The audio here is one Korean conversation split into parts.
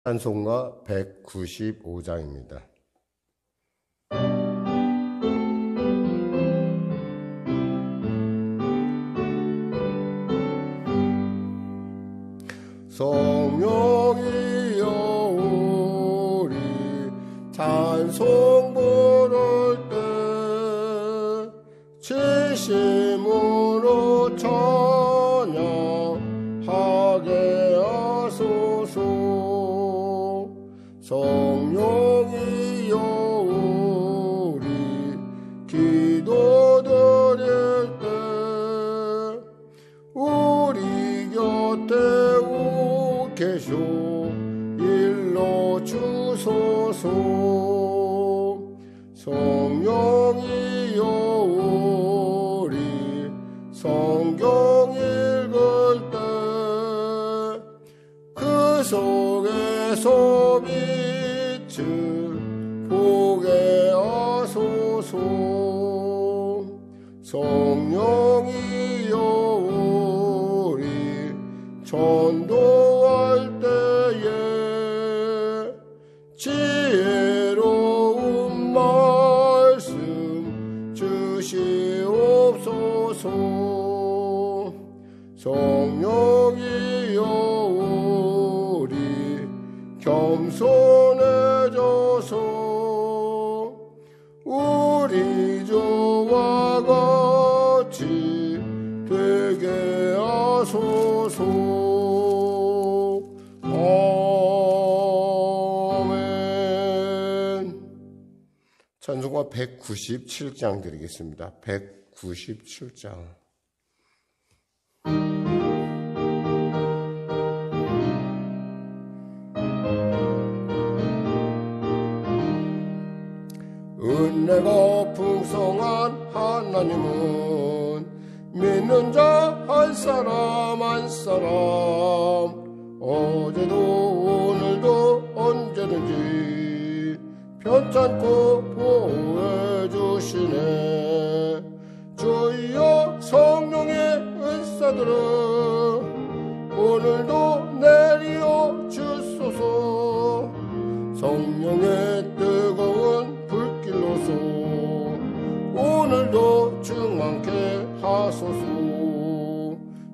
찬송가 195장입니다. 성령이여 우리 찬송 부를 때 진심으로 찬양하게 하소서. 성령이여 우리 기도드릴 때 우리 곁에 계셔 일러주소서. 성령이여 우리 성경 읽을 때 그 속에서 빛을 보게 하소서. 성령이여 우리 전도할 때에 지혜로운 말씀 주시옵소서. 성령이여 우리 겸손해져서 우리 저와 같이 되게 하소서. 아멘. 찬송가 197장 드리겠습니다. 197장. 은혜가 풍성한 하나님은 믿는 자 한 사람 한 사람 어제도 오늘도 언제든지 편찮고 보호해 주시네. 주여 성령의 은사들은 오늘도 내려 주소서. 성령의 뜨거운 불길로서 오늘도 충만케 하소서.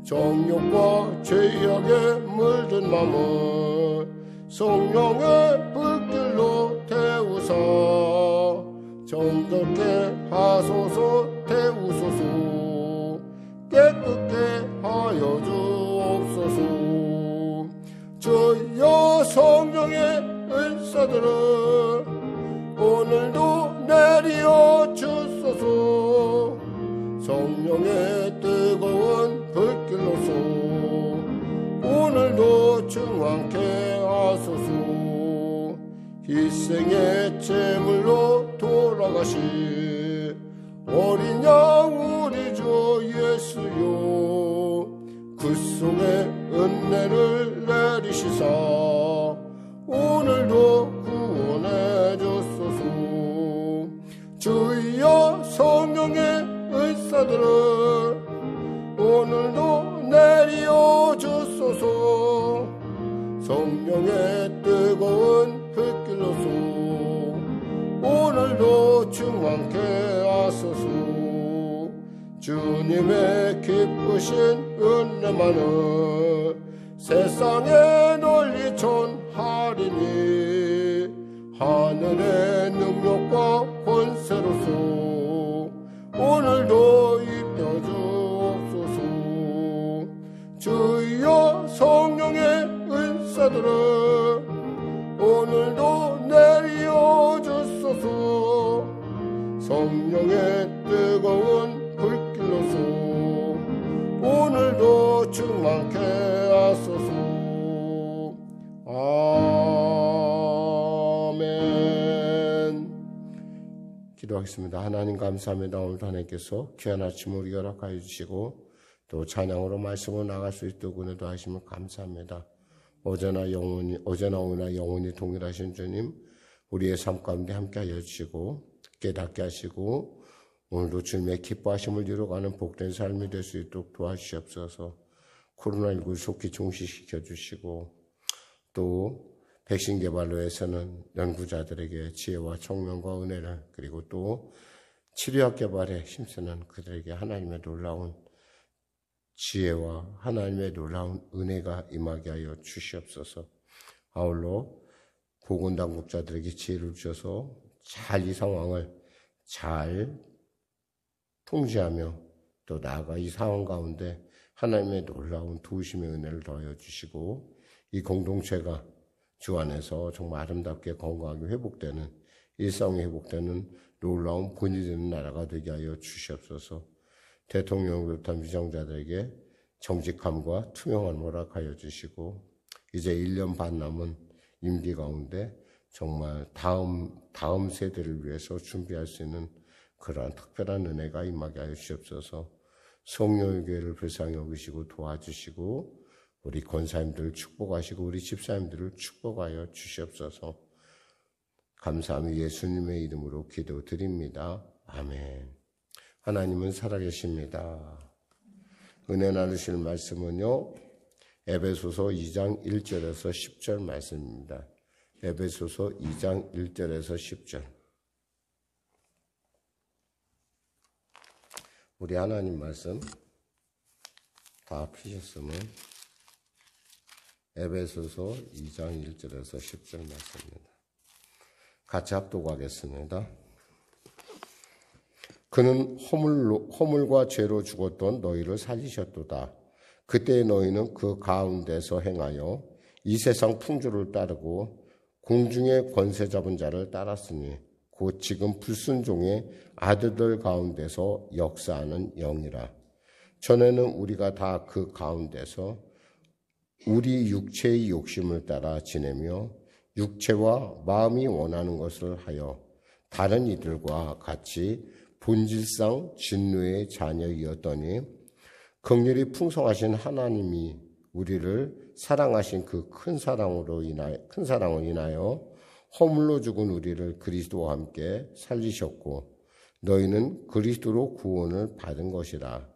정욕과 죄악에 물든 맘을 성령의 불길로 태우사 정결케 하소서. 태우소서. 깨끗게 하여 주옵소서. 주여 성령의 은사들은 오늘도 내려 주소서. 성령의 뜨거운 불길로서 오늘도 충만케 하소서. 희생의 제물로 돌아가신 어린 양 우리 주 예수여 그 속에 은혜를 내리시사 오늘도 구원해 주소서. 주여 성령의 은사들은 오늘도 내려 주소서. 성령의 뜨거운 불길로서 오늘도 충만케 하소서. 주님의 기쁘신 은혜만은 세상에 널리 전하리니 하늘의 능력과 권세로서 오늘도 입혀주옵소서. 주여 성령의 은사들은 오늘도 내려 주소서. 성령의 뜨거운 불길로서 오늘도 충만케 하소서. 아멘. 기도하겠습니다. 하나님 감사합니다. 오늘도 하나님께서 귀한 아침 우리 허락하여 주시고 또 찬양으로 말씀으로 나갈 수 있도록 은혜도 하시면 감사합니다. 어제나 오나 영원히 동일하신 주님 우리의 삶 가운데 함께하여 주시고 깨닫게 하시고 오늘도 주님의 기뻐하심을 이루어가는 복된 삶이 될 수 있도록 도와주시옵소서. 코로나19 속히 종식시켜 주시고 또 백신개발로에서는 연구자들에게 지혜와 총명과 은혜를, 그리고 또 치료약 개발에 힘쓰는 그들에게 하나님의 놀라운 지혜와 하나님의 놀라운 은혜가 임하게 하여 주시옵소서. 아울러 보건당국자들에게 지혜를 주셔서 잘 이 상황을 잘 통제하며 또 나아가 이 상황 가운데 하나님의 놀라운 도우심의 은혜를 더하여 주시고, 이 공동체가 주 안에서 정말 아름답게 건강하게 회복되는, 일상이 회복되는 놀라운 본이 되는 나라가 되게 하여 주시옵소서. 대통령을 비롯한 위정자들에게 정직함과 투명함을 허락하여 주시고, 이제 1년 반 남은 임기 가운데 정말 다음 세대를 위해서 준비할 수 있는 그러한 특별한 은혜가 임하게 하여 주시옵소서. 성령교회를 불쌍히 여기시고 도와주시고, 우리 권사님들을 축복하시고 우리 집사님들을 축복하여 주시옵소서. 감사하며 예수님의 이름으로 기도드립니다. 아멘. 하나님은 살아계십니다. 은혜 나누실 말씀은요, 에베소서 2장 1절에서 10절 말씀입니다. 에베소서 2장 1절에서 10절. 우리 하나님 말씀 다 피셨으면 에베소서 2장 1절에서 10절 말씀입니다. 같이 합독하겠습니다. 그는 허물과 죄로 죽었던 너희를 살리셨도다. 그때 너희는 그 가운데서 행하여 이 세상 풍조를 따르고 공중의 권세 잡은 자를 따랐으니 곧 지금 불순종의 아들들 가운데서 역사하는 영이라. 전에는 우리가 다 그 가운데서 우리 육체의 욕심을 따라 지내며 육체와 마음이 원하는 것을 하여 다른 이들과 같이 본질상 진노의 자녀이었더니 긍휼이 풍성하신 하나님이 우리를 사랑하신 그 큰 사랑으로 인하여 허물로 죽은 우리를 그리스도와 함께 살리셨고 너희는 그리스도로 구원을 받은 것이라.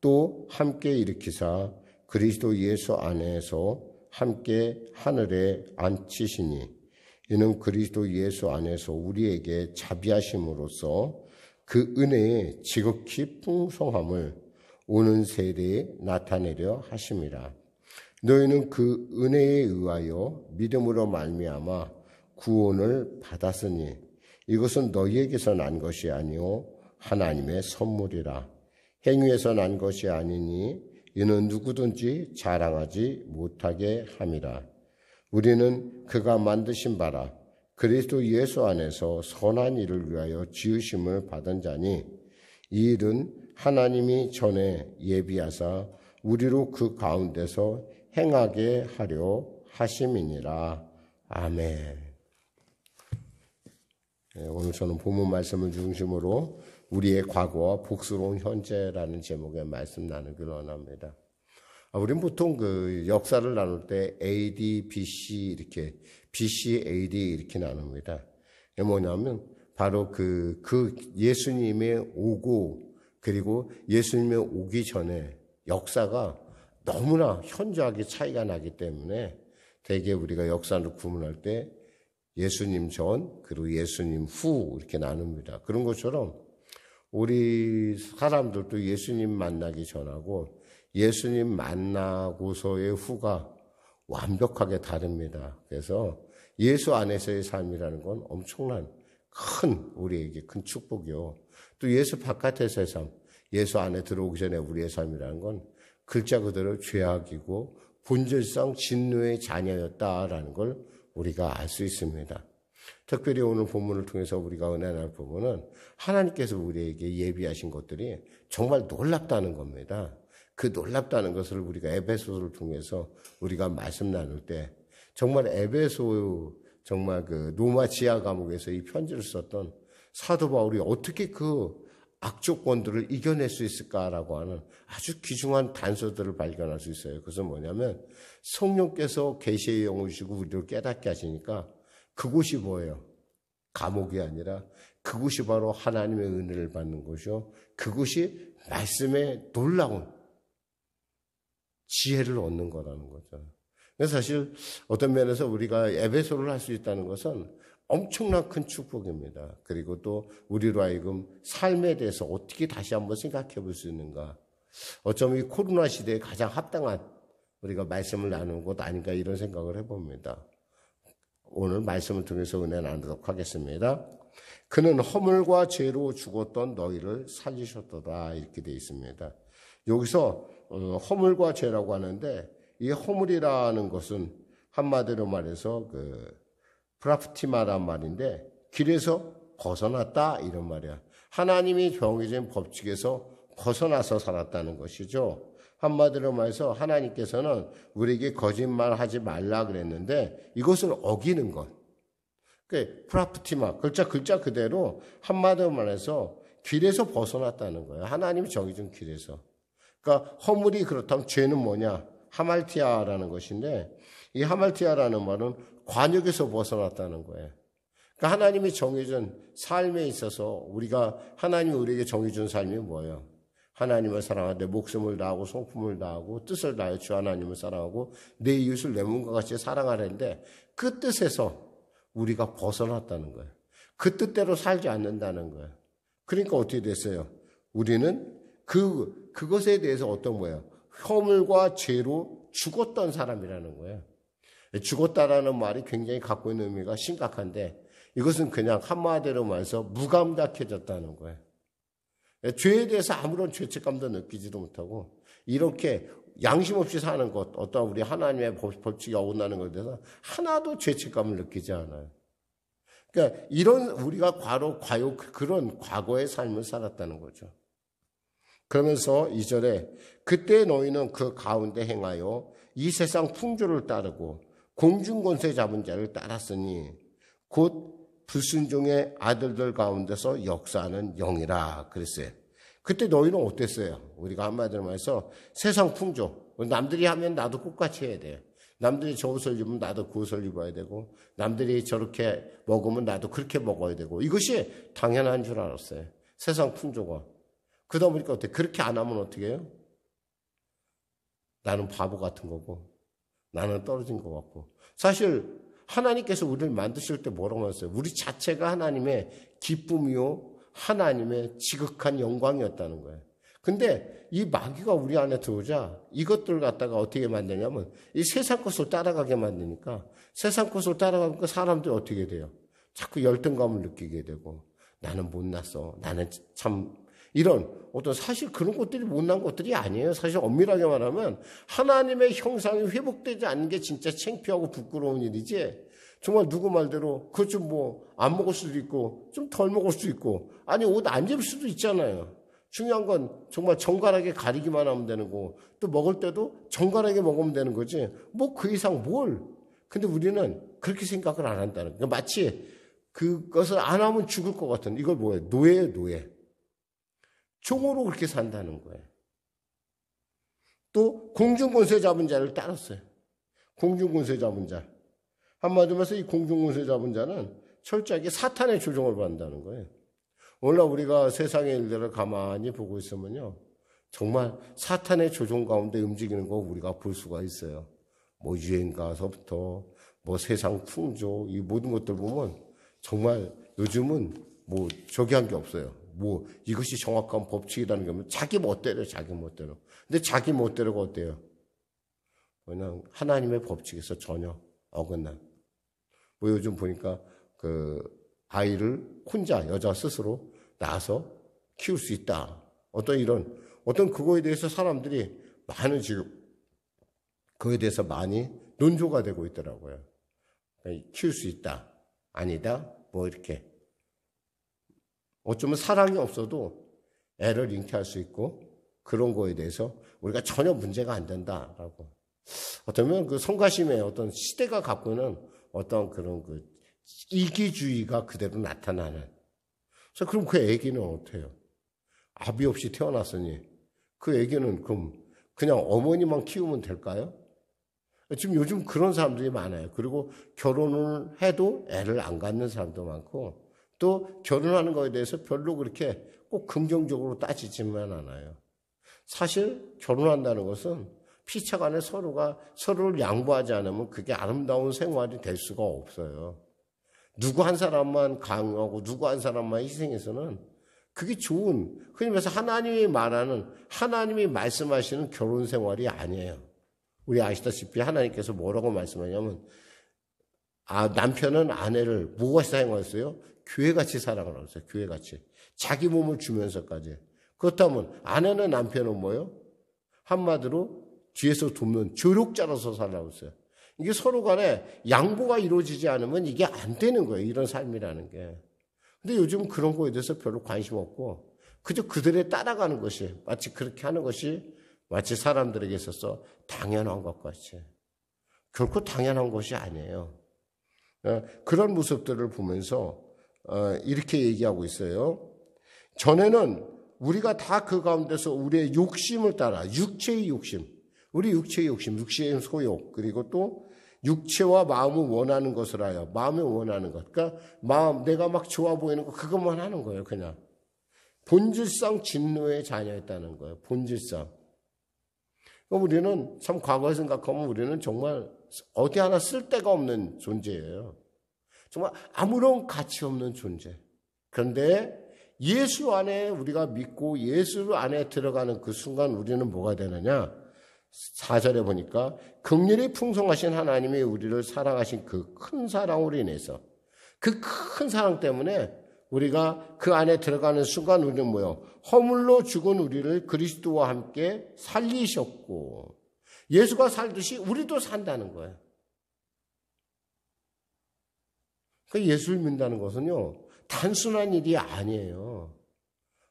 또 함께 일으키사 그리스도 예수 안에서 함께 하늘에 앉히시니 이는 그리스도 예수 안에서 우리에게 자비하심으로써 그 은혜의 지극히 풍성함을 오는 세대에 나타내려 하심이라. 너희는 그 은혜에 의하여 믿음으로 말미암아 구원을 받았으니 이것은 너희에게서 난 것이 아니요 하나님의 선물이라. 행위에서 난 것이 아니니 이는 누구든지 자랑하지 못하게 함이라. 우리는 그가 만드신 바라 그리스도 예수 안에서 선한 일을 위하여 지으심을 받은 자니 이 일은 하나님이 전에 예비하사 우리로 그 가운데서 행하게 하려 하심이니라. 아멘. 오늘 저는 본문 말씀을 중심으로 우리의 과거와 복스러운 현재라는 제목의 말씀 나누기를 원합니다. 우리는 보통 그 역사를 나눌 때 AD, BC 이렇게 BC, AD 이렇게 나눕니다. 이게 뭐냐면 바로 그 예수님의 오고 그리고 예수님의 오기 전에 역사가 너무나 현저하게 차이가 나기 때문에 대개 우리가 역사를 구분할 때 예수님 전 그리고 예수님 후 이렇게 나눕니다. 그런 것처럼 우리 사람들도 예수님 만나기 전하고 예수님 만나고서의 후가 완벽하게 다릅니다. 그래서 예수 안에서의 삶이라는 건 엄청난 큰 우리에게 큰 축복이요. 또 예수 바깥에서의 삶, 예수 안에 들어오기 전에 우리의 삶이라는 건 글자 그대로 죄악이고 본질상 진노의 자녀였다라는 걸 우리가 알 수 있습니다. 특별히 오늘 본문을 통해서 우리가 은혜 나눌 부분은 하나님께서 우리에게 예비하신 것들이 정말 놀랍다는 겁니다. 그 놀랍다는 것을 우리가 에베소를 통해서 우리가 말씀 나눌 때 정말 에베소 정말 그 로마 지하 감옥에서 이 편지를 썼던 사도 바울이 어떻게 그 악조건들을 이겨낼 수 있을까라고 하는 아주 귀중한 단서들을 발견할 수 있어요. 그것은 뭐냐면 성령께서 계시의 영을 주시고 우리를 깨닫게 하시니까 그곳이 뭐예요? 감옥이 아니라 그곳이 바로 하나님의 은혜를 받는 곳이요. 그곳이 말씀의 놀라운 지혜를 얻는 거라는 거죠. 그래서 사실 어떤 면에서 우리가 에베소를 할 수 있다는 것은 엄청난 큰 축복입니다. 그리고 또 우리로 하여금 삶에 대해서 어떻게 다시 한번 생각해 볼 수 있는가. 어쩌면 이 코로나 시대에 가장 합당한 우리가 말씀을 나누는 것 아닌가 이런 생각을 해봅니다. 오늘 말씀을 통해서 은혜 나누도록 하겠습니다. 그는 허물과 죄로 죽었던 너희를 살리셨도다 이렇게 되어 있습니다. 여기서 허물과 죄라고 하는데 이 허물이라는 것은 한마디로 말해서 프라프티마란 말인데 길에서 벗어났다 이런 말이야. 하나님이 정해진 법칙에서 벗어나서 살았다는 것이죠. 한마디로 말해서 하나님께서는 우리에게 거짓말하지 말라 그랬는데 이것을 어기는 것. 프라프티마 글자 그대로 한마디로 말해서 길에서 벗어났다는 거예요. 하나님이 정해준 길에서. 그러니까 허물이 그렇다면 죄는 뭐냐? 하말티아라는 것인데 이 하말티아라는 말은 관역에서 벗어났다는 거예요. 그러니까 하나님이 정해준 삶에 있어서 하나님이 우리에게 정해준 삶이 뭐예요? 하나님을 사랑하고 내 목숨을 다하고 성품을 다하고 뜻을 다하여 주 하나님을 사랑하고 내 이웃을 내 몸과 같이 사랑하는데 그 뜻에서 우리가 벗어났다는 거예요. 그 뜻대로 살지 않는다는 거예요. 그러니까 어떻게 됐어요? 우리는 그것에 대해서 어떤 거예요? 허물과 죄로 죽었던 사람이라는 거예요. 죽었다라는 말이 굉장히 갖고 있는 의미가 심각한데 이것은 그냥 한마디로 말해서 무감각해졌다는 거예요. 죄에 대해서 아무런 죄책감도 느끼지도 못하고 이렇게 양심 없이 사는 것, 어떤 우리 하나님의 법칙이 어긋나는 것에 대해서 하나도 죄책감을 느끼지 않아요. 그러니까 이런 우리가 그런 과거의 삶을 살았다는 거죠. 그러면서 2절에 그때 너희는 그 가운데 행하여 이 세상 풍조를 따르고 공중권세 잡은 자를 따랐으니 곧 불순종의 아들들 가운데서 역사하는 영이라 그랬어요. 그때 너희는 어땠어요? 우리가 한마디로 말해서 세상 풍조. 남들이 하면 나도 똑같이 해야 돼요. 남들이 저 옷을 입으면 나도 그 옷을 입어야 되고 남들이 저렇게 먹으면 나도 그렇게 먹어야 되고 이것이 당연한 줄 알았어요. 세상 풍조가. 그러다 보니까 어때? 그렇게 안 하면 어떻게 해요? 나는 바보 같은 거고 나는 떨어진 것 같고 사실 하나님께서 우리를 만드실 때 뭐라고 했어요? 우리 자체가 하나님의 기쁨이요 하나님의 지극한 영광이었다는 거예요. 근데 이 마귀가 우리 안에 들어오자 이것들 갖다가 어떻게 만드냐면 이 세상 것을 따라가게 만드니까 세상 것을 따라가니까 사람들이 어떻게 돼요? 자꾸 열등감을 느끼게 되고 나는 못났어. 나는 참 이런 어떤 사실 그런 것들이 못난 것들이 아니에요. 사실 엄밀하게 말하면 하나님의 형상이 회복되지 않는 게 진짜 창피하고 부끄러운 일이지 정말 누구 말대로 그것 좀 안 먹을 수도 있고 좀 덜 먹을 수도 있고 아니 옷 안 입을 수도 있잖아요. 중요한 건 정말 정갈하게 가리기만 하면 되는 거고 또 먹을 때도 정갈하게 먹으면 되는 거지 그 이상 뭘. 근데 우리는 그렇게 생각을 안 한다는 거예요. 마치 그것을 안 하면 죽을 것 같은 이걸 뭐예요? 노예예요, 노예. 종으로 그렇게 산다는 거예요. 또 공중권세 잡은 자를 따랐어요. 공중권세 잡은 자. 한마디로 해서 이 공중권세 잡은 자는 철저하게 사탄의 조종을 받는다는 거예요. 오늘날 우리가 세상의 일들을 가만히 보고 있으면요. 정말 사탄의 조종 가운데 움직이는 거 우리가 볼 수가 있어요. 유행가서부터 세상 풍조 이 모든 것들 보면 정말 요즘은 저기 한 게 없어요. 이것이 정확한 법칙이라는 게 없으면 자기 멋대로. 근데 자기 멋대로가 어때요? 그냥 하나님의 법칙에서 전혀 어긋난. 요즘 보니까 아이를 혼자 여자 스스로 낳아서 키울 수 있다. 어떤 그거에 대해서 사람들이 많은 지금 그거에 대해서 많이 논조가 되고 있더라고요. 키울 수 있다. 아니다. 이렇게. 어쩌면 사랑이 없어도 애를 잉태할 수 있고 그런 거에 대해서 우리가 전혀 문제가 안 된다라고. 어쩌면 그 성가심의 어떤 시대가 갖고 있는 어떤 그런 이기주의가 그대로 나타나는. 그래서 그럼 그 애기는 어때요? 아비 없이 태어났으니 그 애기는 그냥 어머니만 키우면 될까요? 지금 요즘 그런 사람들이 많아요. 그리고 결혼을 해도 애를 안 갖는 사람도 많고 또 결혼하는 거에 대해서 별로 그렇게 꼭 긍정적으로 따지지만 않아요. 사실 결혼한다는 것은 피차 간에 서로가 서로를 양보하지 않으면 그게 아름다운 생활이 될 수가 없어요. 누구 한 사람만 강요하고 누구 한 사람만 희생해서는 그게 좋은, 흔히 말해서 하나님이 말하는, 하나님이 말씀하시는 결혼 생활이 아니에요. 우리 아시다시피 하나님께서 뭐라고 말씀하냐면, 남편은 아내를 뭐가 사랑했어요? 교회같이 사랑을 하셨어요. 교회같이. 자기 몸을 주면서까지. 그렇다면 아내는 남편은 뭐예요? 한마디로 뒤에서 돕는 조력자로서 살라고 했어요. 이게 서로 간에 양보가 이루어지지 않으면 이게 안 되는 거예요. 이런 삶이라는 게. 근데 요즘 그런 거에 대해서 별로 관심 없고 그저 그들에 따라가는 것이 마치 그렇게 하는 것이 마치 사람들에게 있어서 당연한 것 같이. 결코 당연한 것이 아니에요. 그런 모습들을 보면서 이렇게 얘기하고 있어요. 전에는 우리가 다 그 가운데서 우리의 욕심을 따라 육체의 욕심, 우리 육체의 욕심, 육체의 소욕, 그리고 또 육체와 마음을 원하는 것을 하여 마음이 원하는 것. 그러니까 마음 내가 막 좋아 보이는 거 그것만 하는 거예요. 그냥 본질상 진노의 자녀였다는 거예요. 본질상. 우리는 참 과거에 생각하면 우리는 정말 어디 하나 쓸데가 없는 존재예요. 정말 아무런 가치 없는 존재. 그런데 예수 안에 우리가 믿고 예수 안에 들어가는 그 순간 우리는 뭐가 되느냐? 4절에 보니까 긍휼이 풍성하신 하나님이 우리를 사랑하신 그 큰 사랑으로 인해서 그 큰 사랑 때문에 우리가 그 안에 들어가는 순간 우리는 뭐요? 허물로 죽은 우리를 그리스도와 함께 살리셨고 예수가 살듯이 우리도 산다는 거예요. 그 예수를 믿는다는 것은요. 단순한 일이 아니에요.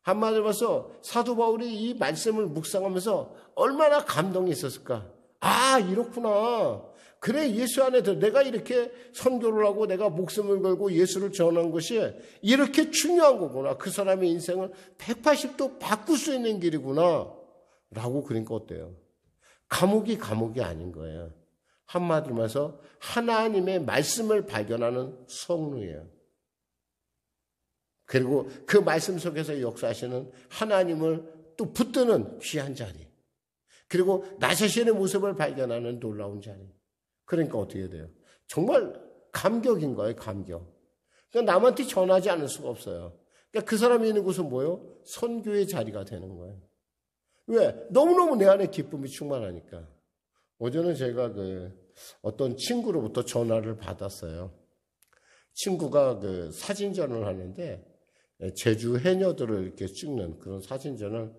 한마디로 봐서 사도 바울이 이 말씀을 묵상하면서 얼마나 감동이 있었을까. 아, 이렇구나. 그래, 예수 안에 내가 이렇게 선교를 하고 내가 목숨을 걸고 예수를 전한 것이 이렇게 중요한 거구나. 그 사람의 인생을 180도 바꿀 수 있는 길이구나. 라고 그러니까 어때요? 감옥이 아닌 거예요. 한마디로 말해서 하나님의 말씀을 발견하는 성루예요. 그리고 그 말씀 속에서 역사하시는 하나님을 또 붙드는 귀한 자리. 그리고 나 자신의 모습을 발견하는 놀라운 자리. 그러니까 어떻게 돼요? 정말 감격인 거예요, 감격. 그러니까 남한테 전하지 않을 수가 없어요. 그러니까 그 사람이 있는 곳은 뭐예요? 선교의 자리가 되는 거예요. 왜? 너무너무 내 안에 기쁨이 충만하니까. 어제는 제가 어떤 친구로부터 전화를 받았어요. 친구가 사진전을 하는데 제주 해녀들을 이렇게 찍는 그런 사진전을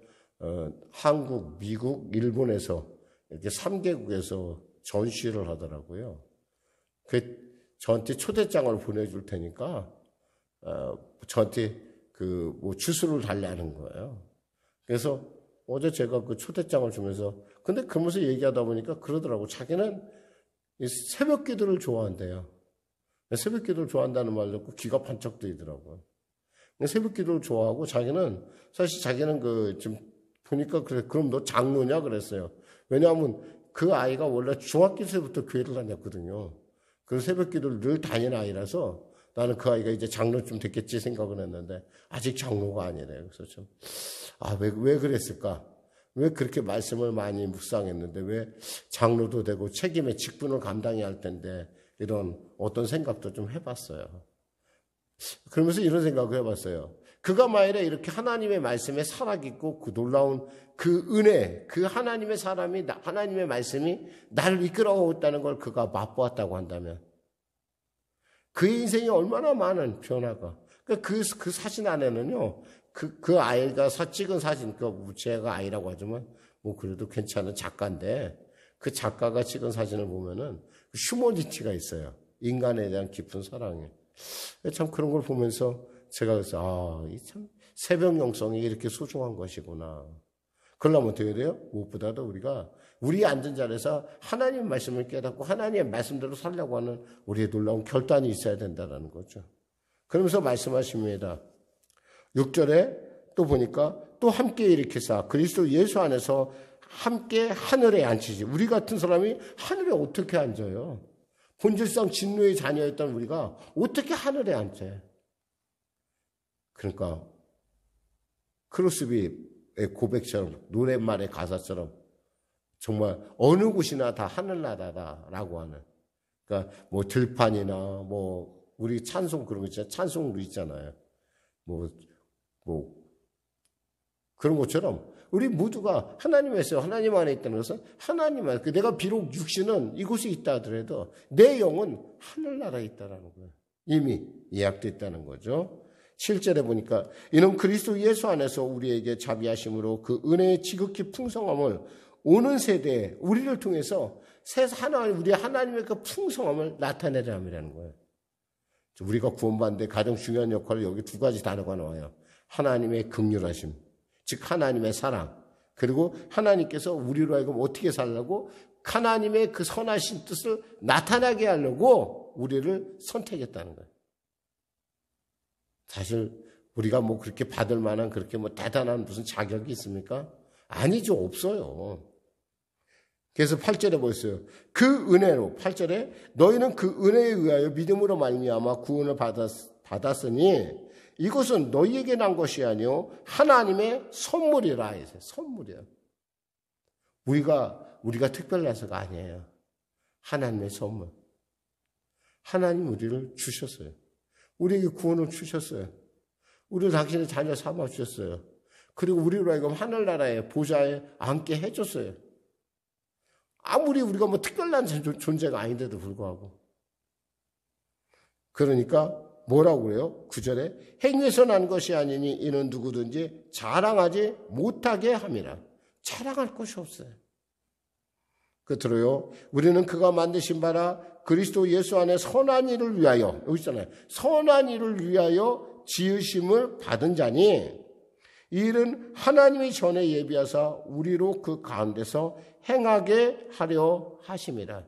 한국, 미국, 일본에서 이렇게 3개국에서 전시를 하더라고요. 저한테 초대장을 보내줄 테니까 저한테 주소를 달라는 거예요. 그래서 어제 제가 그 초대장을 주면서 근데 그러면서 얘기하다 보니까 그러더라고. 자기는 새벽 기도를 좋아한대요. 새벽 기도를 좋아한다는 말 듣고 귀가 반짝 뜨이더라고요. 새벽 기도를 좋아하고 사실 자기는 좀 보니까 그래, 그럼 너 장로냐 그랬어요. 왜냐하면 그 아이가 원래 중학교 때부터 교회를 다녔거든요. 그래서 새벽 기도를 늘 다니는 아이라서 나는 그 아이가 이제 장로쯤 됐겠지 생각을 했는데 아직 장로가 아니래요. 그래서 왜 그랬을까? 왜 그렇게 말씀을 많이 묵상했는데 왜 장로도 되고 책임의 직분을 감당해야 할 텐데 이런 어떤 생각도 좀 해봤어요. 그러면서 이런 생각을 해봤어요. 그가 만일에 이렇게 하나님의 말씀에 살아있고 그 놀라운 그 은혜, 그 하나님의 사람이, 하나님의 말씀이 나를 이끌어가고 있다는 걸 그가 맛보았다고 한다면 그의 인생에 얼마나 많은 변화가. 그 사진 안에는요, 그 아이가 찍은 사진, 제가 아이라고 하지만 뭐 그래도 괜찮은 작가인데 그 작가가 찍은 사진을 보면은 휴머니티가 있어요. 인간에 대한 깊은 사랑이. 참 그런 걸 보면서 제가 그래서 참 새벽 영성이 이렇게 소중한 것이구나. 그러려면 어떻게 돼요? 무엇보다도 우리가 우리 앉은 자리에서 하나님의 말씀을 깨닫고 하나님의 말씀대로 살려고 하는 우리의 놀라운 결단이 있어야 된다는 거죠. 그러면서 말씀하십니다. 6절에 또 보니까 또 함께 일으키사 그리스도 예수 안에서 함께 하늘에 앉히지. 우리 같은 사람이 하늘에 어떻게 앉아요? 본질상 진노의 자녀였던 우리가 어떻게 하늘에 앉아요? 그러니까 크로스비의 고백처럼 노랫말의 가사처럼 정말 어느 곳이나 다 하늘나라다라고 하는. 그러니까 뭐 들판이나 뭐 우리 찬송 그런 거 있잖아요. 찬송도 있잖아요. 뭐 그런 것처럼 우리 모두가 하나님에서 하나님 안에 있다는 것은 하나님 안에 내가 비록 육신은 이곳에 있다 하더라도 내 영은 하늘나라에 있다라는 거예요. 이미 예약됐다는 거죠. 7절에 보니까 이는 그리스도 예수 안에서 우리에게 자비하심으로 그 은혜의 지극히 풍성함을 오는 세대에 우리를 통해서 우리 하나님의 그 풍성함을 나타내려 함이라는 거예요. 우리가 구원받는데 가장 중요한 역할을 여기 두 가지 단어가 나와요. 하나님의 긍휼하심, 즉 하나님의 사랑, 그리고 하나님께서 우리로 하여금 어떻게 살라고 하나님의 그 선하신 뜻을 나타나게 하려고 우리를 선택했다는 거예요. 사실 우리가 뭐 그렇게 받을 만한 그렇게 뭐 대단한 무슨 자격이 있습니까? 아니죠. 없어요. 그래서 8절에 보였어요. 그 은혜로 8절에 너희는 그 은혜에 의하여 믿음으로 말미암아 구원을 받았으니 이것은 너희에게 난 것이 아니요 하나님의 선물이라. 선물이야. 우리가 특별해서가 아니에요. 하나님의 선물. 하나님 우리를 주셨어요. 우리에게 구원을 주셨어요. 우리를 당신의 자녀 삼아 주셨어요. 그리고 우리로 하여금 하늘나라의 보좌에 앉게 해줬어요. 아무리 우리가 뭐 특별한 존재가 아닌데도 불구하고. 그러니까 뭐라고 그래요? 9절에 행위에서 난 것이 아니니 이는 누구든지 자랑하지 못하게 함이라. 자랑할 것이 없어요. 끝으로요. 우리는 그가 만드신 바라 그리스도 예수 안에 선한 일을 위하여, 여기 있잖아요. 선한 일을 위하여 지으심을 받은 자니 이 일은 하나님이 전에 예비하사 우리로 그 가운데서 행하게 하려 하심이라.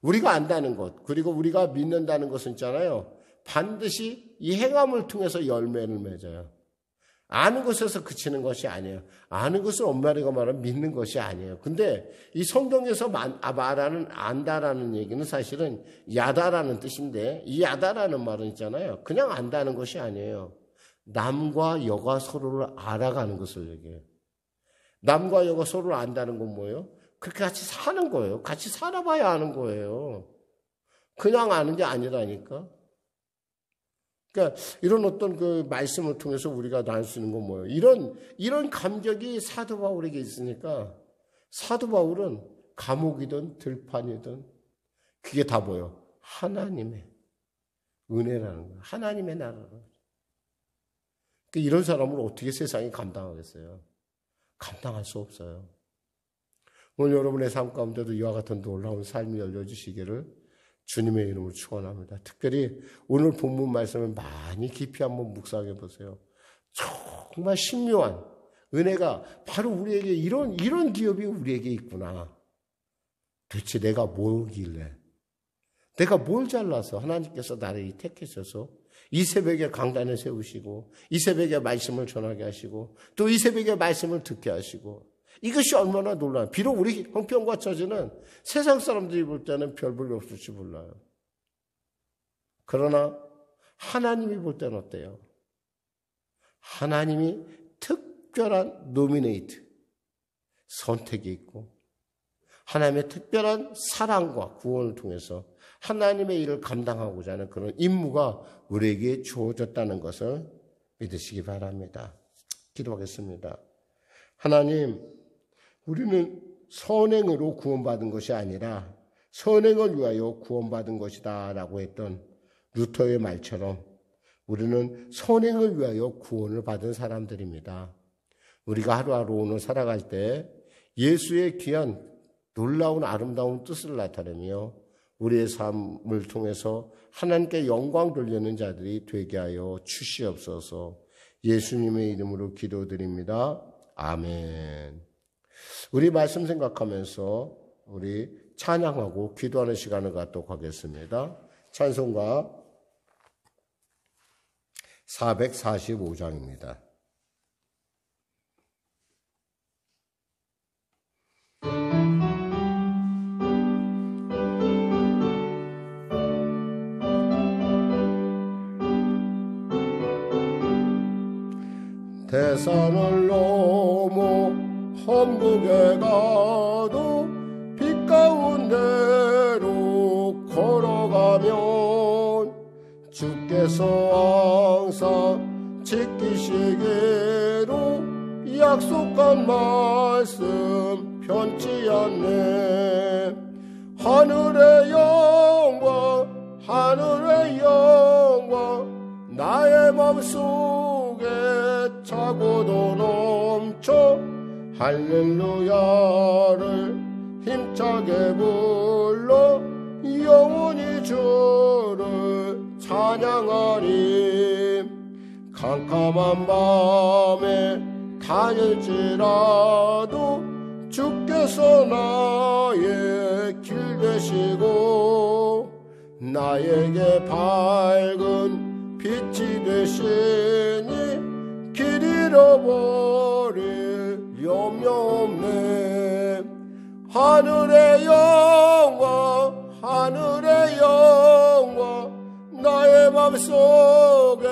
우리가 안다는 것, 그리고 우리가 믿는다는 것은 있잖아요. 반드시 이 행함을 통해서 열매를 맺어요. 아는 것에서 그치는 것이 아니에요. 아는 것을 엄마가 말하면 믿는 것이 아니에요. 근데 이 성경에서 말하는 안다라는 얘기는 사실은 야다라는 뜻인데 이 야다라는 말은 있잖아요. 그냥 안다는 것이 아니에요. 남과 여가 서로를 알아가는 것을 얘기해요. 남과 여가 서로를 안다는 건 뭐예요? 그렇게 같이 사는 거예요. 같이 살아봐야 아는 거예요. 그냥 아는 게 아니라니까. 그러니까 이런 어떤 그 말씀을 통해서 우리가 나눌 수 있는 건 뭐예요? 이런 감격이 사도 바울에게 있으니까 사도 바울은 감옥이든 들판이든 그게 다 뭐예요? 하나님의 은혜라는 거예요. 하나님의 나라라는 거예요. 그러니까 이런 사람을 어떻게 세상이 감당하겠어요? 감당할 수 없어요. 오늘 여러분의 삶 가운데도 이와 같은 놀라운 삶이 열려주시기를 주님의 이름으로 축원합니다. 특별히 오늘 본문 말씀을 많이 깊이 한번 묵상해 보세요. 정말 신묘한 은혜가 바로 우리에게 이런 기업이 우리에게 있구나. 도대체 내가 뭐길래, 내가 뭘 잘라서 하나님께서 나를 택하셔서 이 새벽에 강단을 세우시고 이 새벽에 말씀을 전하게 하시고 또 이 새벽에 말씀을 듣게 하시고 이것이 얼마나 놀라워요. 비록 우리 형편과 처지는 세상 사람들이 볼 때는 별 볼일 없을지 몰라요. 그러나 하나님이 볼 때는 어때요? 하나님이 특별한 노미네이트, 선택이 있고 하나님의 특별한 사랑과 구원을 통해서 하나님의 일을 감당하고자 하는 그런 임무가 우리에게 주어졌다는 것을 믿으시기 바랍니다. 기도하겠습니다. 하나님, 우리는 선행으로 구원받은 것이 아니라 선행을 위하여 구원받은 것이다 라고 했던 루터의 말처럼 우리는 선행을 위하여 구원을 받은 사람들입니다. 우리가 하루하루 오늘 살아갈 때 예수의 귀한 놀라운 아름다운 뜻을 나타내며 우리의 삶을 통해서 하나님께 영광 돌리는 자들이 되게 하여 주시옵소서. 예수님의 이름으로 기도드립니다. 아멘. 우리 말씀 생각하면서 우리 찬양하고 기도하는 시간을 갖도록 하겠습니다. 찬송가 445장입니다. 대산을 넘어 한국에 가도 주께서 항상 지키시기로 약속한 말씀 변치 않네. 하늘의 영광 하늘의 영광 나의 맘속에 차고도 넘쳐 할렐루야를 힘차게 불러 영원히 주를 찬양하리. 캄캄한 밤에 다닐지라도 주께서 나의 길 되시고 나에게 밝은 빛이 되시니 길 잃어버릴 염려 없네. 하늘의 영광 하늘의 영광 나의 맘속에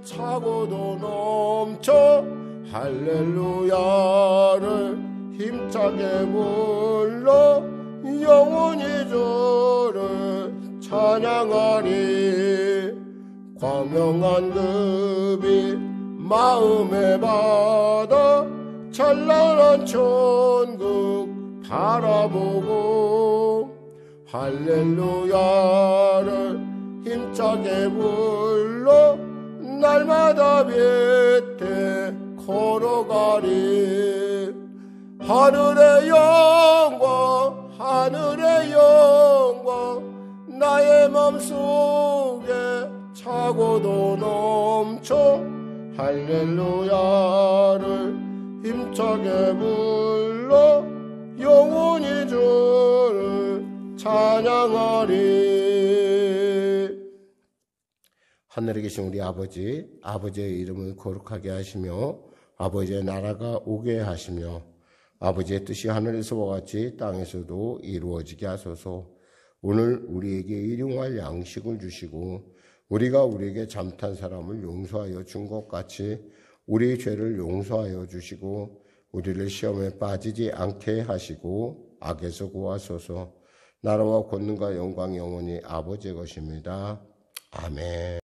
차고도 넘쳐 할렐루야를 힘차게 불러 영원히 주를 찬양하리. 광명한 그 빛 마음에 받아 찬란한 천국 바라보고 할렐루야를 힘차게 불러 날마다 빛에 걸어가리. 하늘의 영광 하늘의 영광 나의 맘속에 차고도 넘쳐 할렐루야를 힘차게 불러 영원히 주를 찬양하리. 하늘에 계신 우리 아버지, 아버지의 이름을 거룩하게 하시며 아버지의 나라가 오게 하시며 아버지의 뜻이 하늘에서와 같이 땅에서도 이루어지게 하소서. 오늘 우리에게 일용할 양식을 주시고 우리가 우리에게 잘못한 사람을 용서하여 준 것 같이 우리의 죄를 용서하여 주시고 우리를 시험에 빠지지 않게 하시고 악에서 구하소서. 나라와 권능과 영광이 영원히 아버지의 것입니다. 아멘.